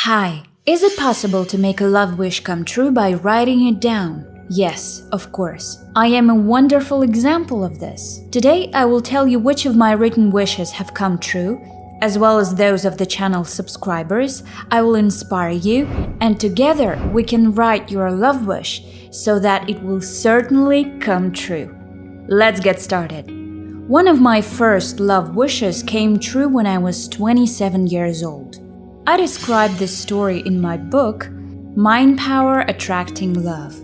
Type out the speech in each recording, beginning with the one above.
Hi, is it possible to make a love wish come true by writing it down? Yes, of course. I am a wonderful example of this. Today, I will tell you which of my written wishes have come true, as well as those of the channel's subscribers. I will inspire you, and together we can write your love wish so that it will certainly come true. Let's get started. One of my first love wishes came true when I was 27 years old. I describe this story in my book, Mind Power Attracting Love.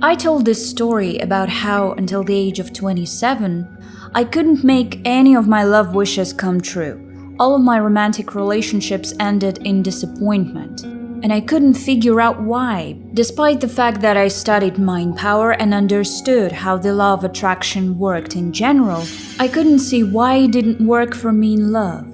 I told this story about how, until the age of 27, I couldn't make any of my love wishes come true. All of my romantic relationships ended in disappointment, and I couldn't figure out why. Despite the fact that I studied mind power and understood how the law of attraction worked in general, I couldn't see why it didn't work for me in love.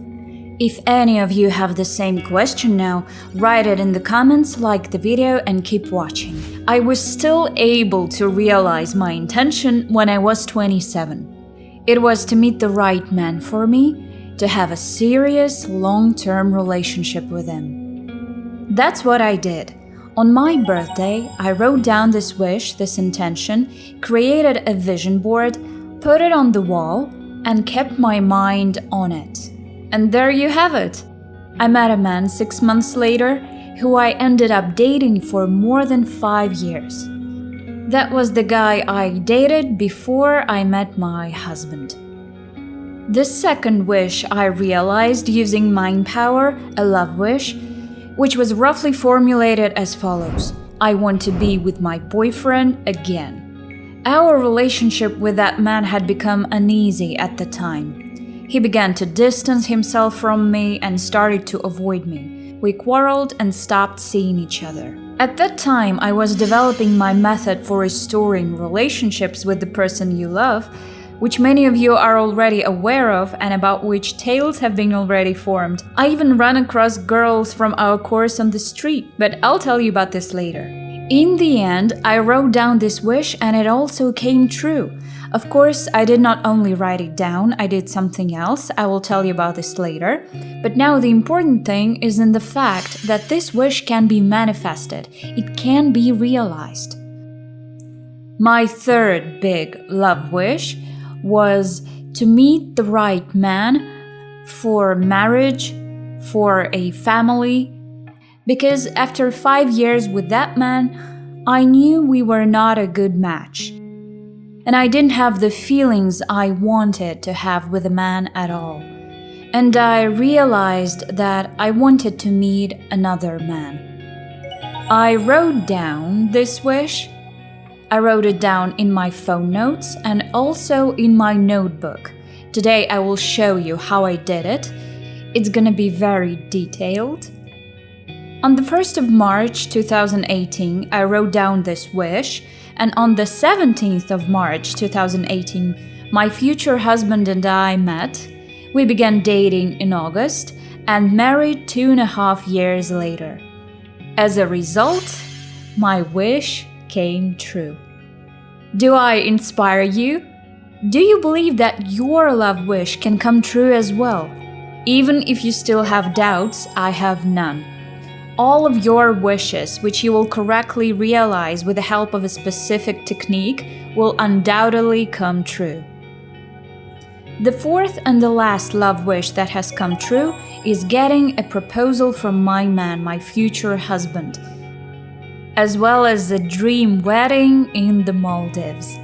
If any of you have the same question now, write it in the comments, like the video, and keep watching. I was still able to realize my intention when I was 27. It was to meet the right man for me, to have a serious, long-term relationship with him. That's what I did. On my birthday, I wrote down this wish, this intention, created a vision board, put it on the wall, and kept my mind on it. And there you have it. I met a man 6 months later who I ended up dating for more than 5 years. That was the guy I dated before I met my husband. The second wish I realized using mind power, a love wish, which was roughly formulated as follows: I want to be with my boyfriend again. Our relationship with that man had become uneasy at the time. He began to distance himself from me and started to avoid me. We quarreled and stopped seeing each other. At that time, I was developing my method for restoring relationships with the person you love, which many of you are already aware of and about which tales have been already formed. I even ran across girls from our course on the street, but I'll tell you about this later. In the end, I wrote down this wish and it also came true. Of course, I did not only write it down, I did something else. I will tell you about this later. But now the important thing is in the fact that this wish can be manifested. It can be realized. My third big love wish was to meet the right man for marriage, for a family. Because after 5 years with that man, I knew we were not a good match. And I didn't have the feelings I wanted to have with a man at all. And I realized that I wanted to meet another man. I wrote down this wish. I wrote it down in my phone notes and also in my notebook. Today I will show you how I did it. It's gonna be very detailed. On the 1st of March 2018, I wrote down this wish, and on the 17th of March 2018, my future husband and I met. We began dating in August and married 2.5 years later. As a result, my wish came true. Do I inspire you? Do you believe that your love wish can come true as well? Even if you still have doubts, I have none. All of your wishes, which you will correctly realize with the help of a specific technique, will undoubtedly come true. The fourth and the last love wish that has come true is getting a proposal from my man, my future husband, as well as a dream wedding in the Maldives.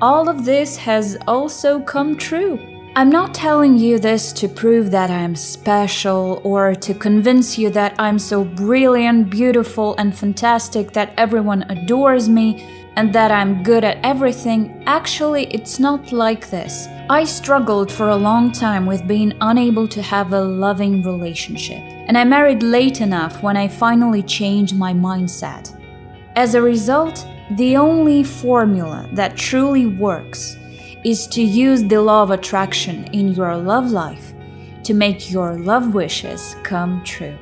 All of this has also come true. I'm not telling you this to prove that I'm special or to convince you that I'm so brilliant, beautiful, and fantastic that everyone adores me and that I'm good at everything. Actually, it's not like this. I struggled for a long time with being unable to have a loving relationship, and I married late enough when I finally changed my mindset. As a result, the only formula that truly works is to use the law of attraction in your love life to make your love wishes come true.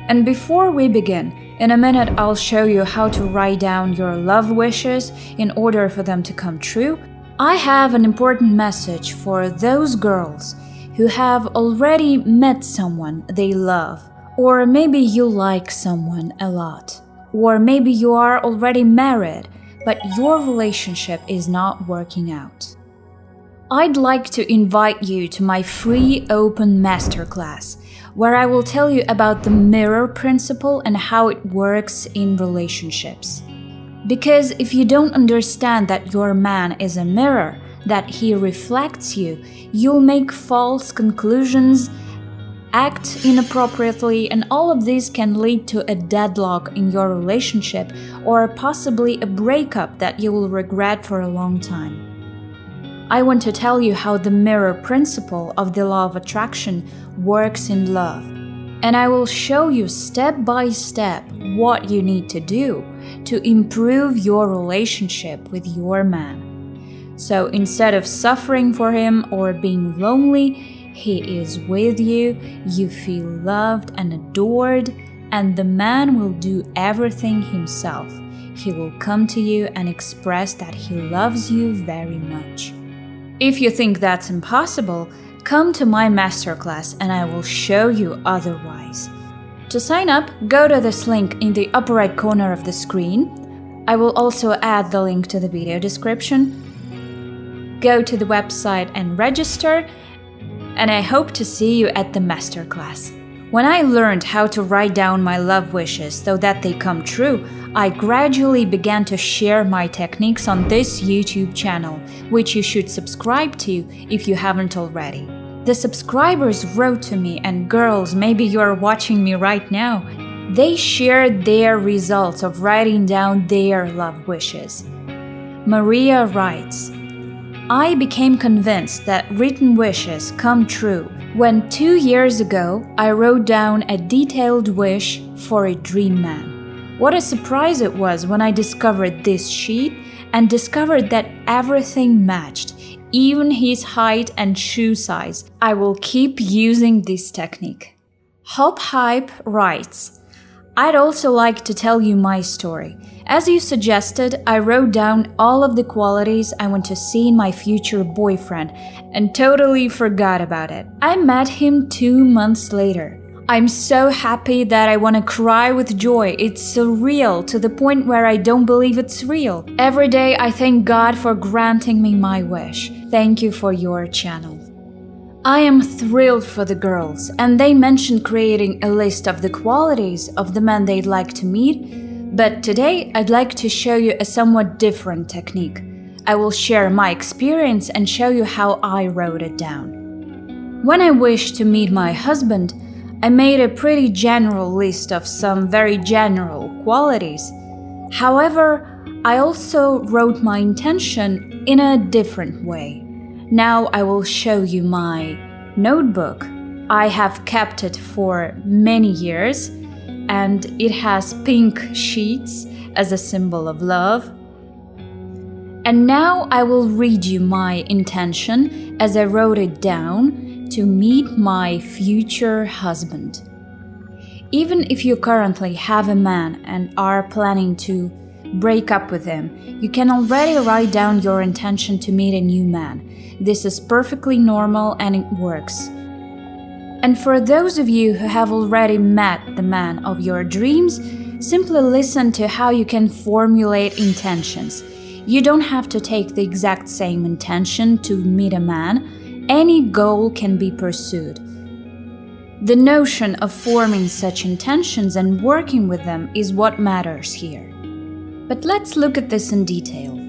And before we begin, in a minute I'll show you how to write down your love wishes in order for them to come true. I have an important message for those girls who have already met someone they love Or maybe you like someone a lot. Or maybe you are already married, but your relationship is not working out. I'd like to invite you to my free open masterclass, where I will tell you about the mirror principle and how it works in relationships. Because if you don't understand that your man is a mirror, that he reflects you, you'll make false conclusions, act inappropriately, and all of this can lead to a deadlock in your relationship or possibly a breakup that you will regret for a long time. I want to tell you how the mirror principle of the law of attraction works in love, and I will show you step by step what you need to do to improve your relationship with your man. So instead of suffering for him or being lonely, he is with you, you feel loved and adored, and the man will do everything himself. He will come to you and express that he loves you very much. If you think that's impossible, come to my masterclass and I will show you otherwise. To sign up, go to this link in the upper right corner of the screen. I will also add the link to the video description. Go to the website and register, and I hope to see you at the masterclass. When I learned how to write down my love wishes so that they come true, I gradually began to share my techniques on this YouTube channel, which you should subscribe to if you haven't already. The subscribers wrote to me, and girls, maybe you are watching me right now, they shared their results of writing down their love wishes. Maria writes, I became convinced that written wishes come true when 2 years ago I wrote down a detailed wish for a dream man. What a surprise it was when I discovered this sheet and discovered that everything matched, even his height and shoe size. I will keep using this technique. Hop Hype writes, I'd also like to tell you my story. As you suggested, I wrote down all of the qualities I want to see in my future boyfriend and totally forgot about it. I met him 2 months later. I'm so happy that I want to cry with joy. It's surreal to the point where I don't believe it's real. Every day I thank God for granting me my wish. Thank you for your channel. I am thrilled for the girls, and they mentioned creating a list of the qualities of the man they'd like to meet. But today, I'd like to show you a somewhat different technique. I will share my experience and show you how I wrote it down. When I wished to meet my husband, I made a pretty general list of some very general qualities. However, I also wrote my intention in a different way. Now I will show you my notebook. I have kept it for many years, and it has pink sheets as a symbol of love. And now I will read you my intention as I wrote it down to meet my future husband. Even if you currently have a man and are planning to break up with him, you can already write down your intention to meet a new man. This is perfectly normal and it works. And for those of you who have already met the man of your dreams, simply listen to how you can formulate intentions. You don't have to take the exact same intention to meet a man. Any goal can be pursued. The notion of forming such intentions and working with them is what matters here. But let's look at this in detail.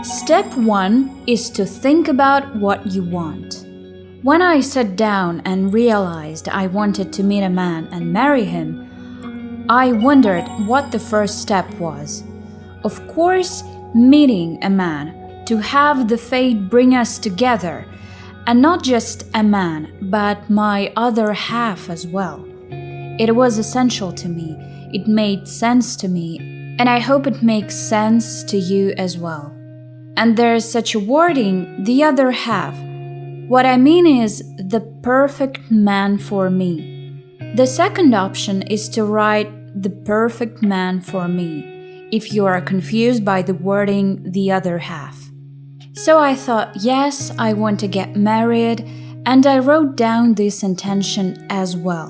Step 1 is to think about what you want. When I sat down and realized I wanted to meet a man and marry him, I wondered what the first step was. Of course, meeting a man, to have the fate bring us together, and not just a man, but my other half as well. It was essential to me, it made sense to me, and I hope it makes sense to you as well. And there's such a wording, the other half. What I mean is the perfect man for me. The second option is to write the perfect man for me, if you are confused by the wording the other half. So I thought, yes, I want to get married, and I wrote down this intention as well.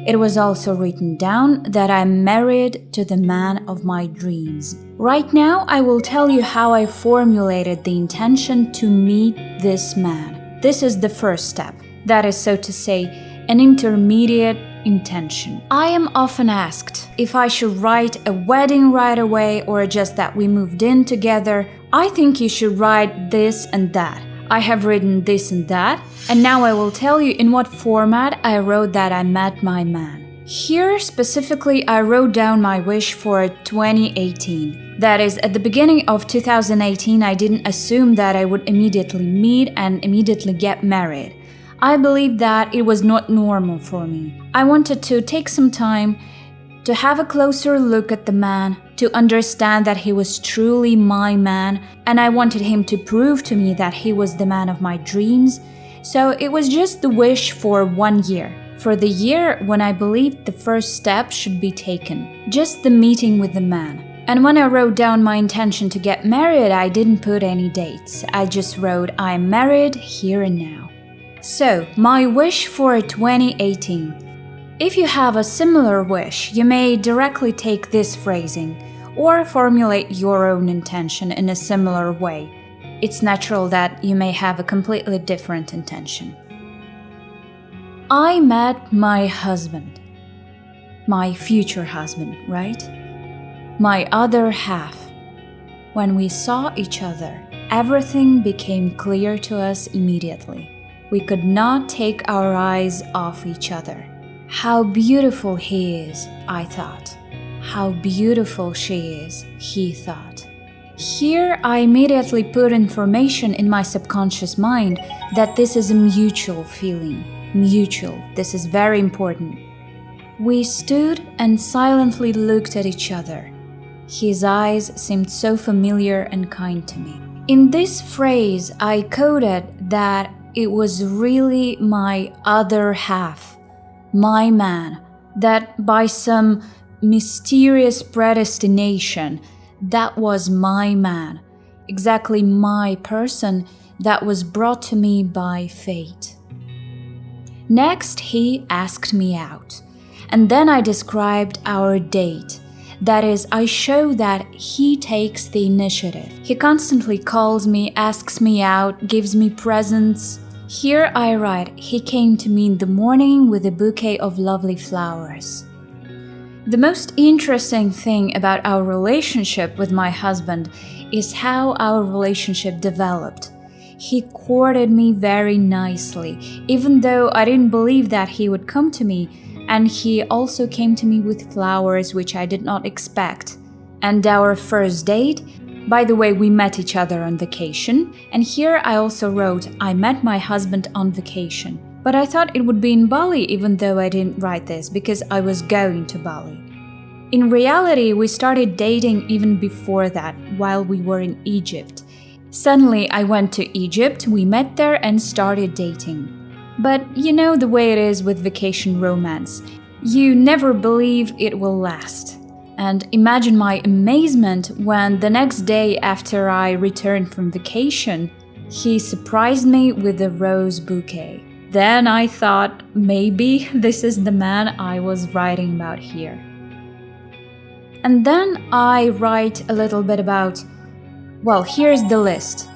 It was also written down that I'm married to the man of my dreams. Right now, I will tell you how I formulated the intention to meet this man. This is the first step. That is, so to say, an intermediate intention. I am often asked if I should write a wedding right away or just that we moved in together. I think you should write this and that. I have written this and that, and now I will tell you in what format I wrote that I met my man. Here specifically I wrote down my wish for 2018. That is, at the beginning of 2018 I didn't assume that I would immediately meet and immediately get married. I believed that it was not normal for me. I wanted to take some time to have a closer look at the man, to understand that he was truly my man, and I wanted him to prove to me that he was the man of my dreams. So it was just the wish for 1 year. For the year when I believed the first step should be taken, just the meeting with the man. And when I wrote down my intention to get married, I didn't put any dates. I just wrote, I'm married here and now. So, my wish for 2018. If you have a similar wish, you may directly take this phrasing or formulate your own intention in a similar way. It's natural that you may have a completely different intention. I met my husband. My future husband, right? My other half. When we saw each other, everything became clear to us immediately. We could not take our eyes off each other. How beautiful he is, I thought. How beautiful she is, he thought. Here I immediately put information in my subconscious mind that this is a mutual feeling. Mutual, this is very important. We stood and silently looked at each other. His eyes seemed so familiar and kind to me. In this phrase, I coded that it was really my other half. My man, that by some mysterious predestination, that was my man, exactly my person that was brought to me by fate. Next, he asked me out, and then I described our date. That is, I show that he takes the initiative. He constantly calls me, asks me out, gives me presents. Here I write, he came to me in the morning with a bouquet of lovely flowers. The most interesting thing about our relationship with my husband is how our relationship developed. He courted me very nicely, even though I didn't believe that he would come to me, and he also came to me with flowers which I did not expect. And our first date, by the way, we met each other on vacation, and here I also wrote, I met my husband on vacation. But I thought it would be in Bali even though I didn't write this, because I was going to Bali. In reality, we started dating even before that, while we were in Egypt. Suddenly, I went to Egypt, we met there and started dating. But you know the way it is with vacation romance. You never believe it will last. And imagine my amazement when the next day after I returned from vacation, he surprised me with a rose bouquet. Then I thought, maybe this is the man I was writing about here. And then I write a little bit about, well, here's the list.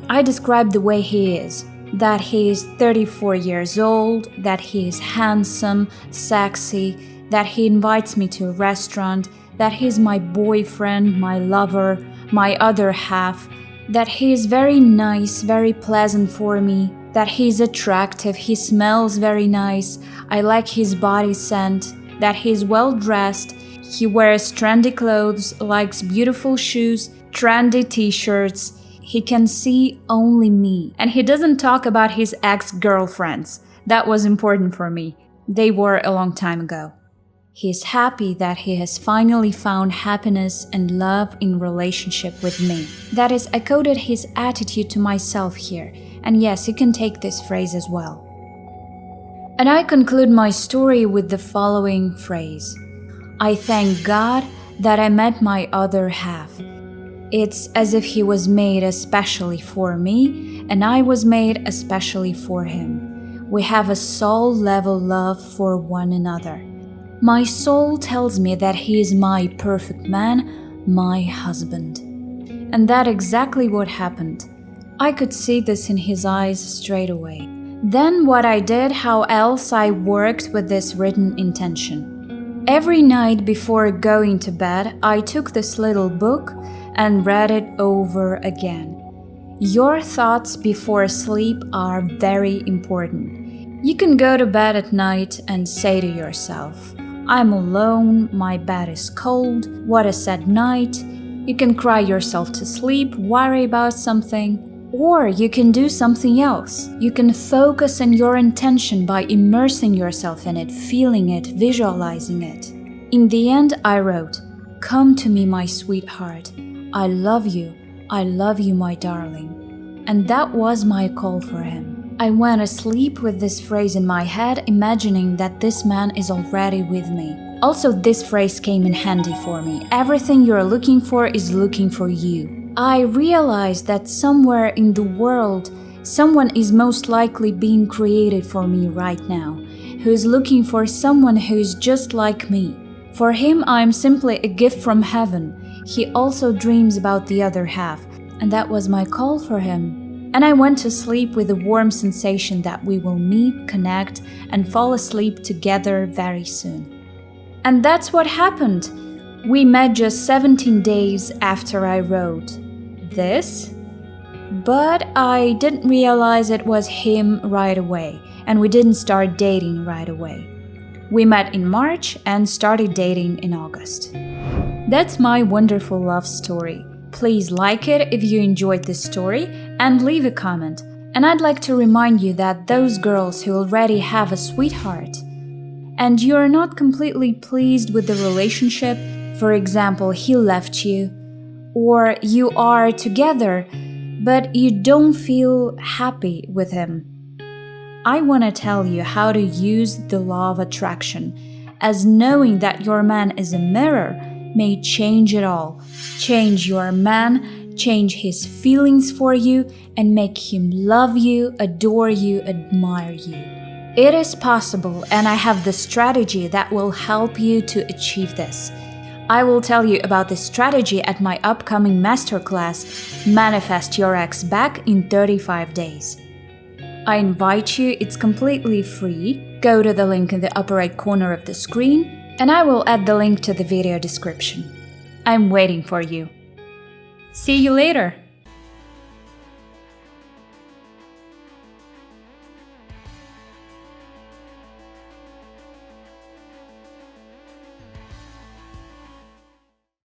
I describe the way he is. That he is 34 years old, that he is handsome, sexy, that he invites me to a restaurant, that he's my boyfriend, my lover, my other half, that he is very nice, very pleasant for me, that he's attractive, he smells very nice, I like his body scent, that he's well dressed, he wears trendy clothes, likes beautiful shoes, trendy t-shirts, he can see only me, and he doesn't talk about his ex-girlfriends. That was important for me. They were a long time ago. He is happy that he has finally found happiness and love in relationship with me. That is, I coded his attitude to myself here. And yes, you can take this phrase as well. And I conclude my story with the following phrase. I thank God that I met my other half. It's as if he was made especially for me, and I was made especially for him. We have a soul-level love for one another. My soul tells me that he is my perfect man, my husband. And that's exactly what happened. I could see this in his eyes straight away. Then what I did, how else I worked with this written intention. Every night before going to bed, I took this little book and read it over again. Your thoughts before sleep are very important. You can go to bed at night and say to yourself, I'm alone, my bed is cold, what a sad night. You can cry yourself to sleep, worry about something. Or you can do something else. You can focus on your intention by immersing yourself in it, feeling it, visualizing it. In the end, I wrote, Come to me, my sweetheart. I love you, my darling. And that was my call for him. I went asleep with this phrase in my head, imagining that this man is already with me. Also, this phrase came in handy for me. Everything you're looking for is looking for you. I realized that somewhere in the world, someone is most likely being created for me right now, who is looking for someone who is just like me. For him, I am simply a gift from heaven. He also dreams about the other half, and that was my call for him. And I went to sleep with a warm sensation that we will meet, connect, and fall asleep together very soon. And that's what happened. We met just 17 days after I wrote this, but I didn't realize it was him right away, and we didn't start dating right away. We met in March and started dating in August. That's my wonderful love story. Please like it if you enjoyed this story and leave a comment. And I'd like to remind you that those girls who already have a sweetheart and you're not completely pleased with the relationship, for example, he left you, or you are together, but you don't feel happy with him. I want to tell you how to use the law of attraction, as knowing that your man is a mirror may change it all. Change your man, change his feelings for you, and make him love you, adore you, admire you. It is possible, and I have the strategy that will help you to achieve this. I will tell you about this strategy at my upcoming masterclass, Manifest Your Ex Back in 35 Days. I invite you, it's completely free. Go to the link in the upper right corner of the screen, and I will add the link to the video description. I'm waiting for you. See you later!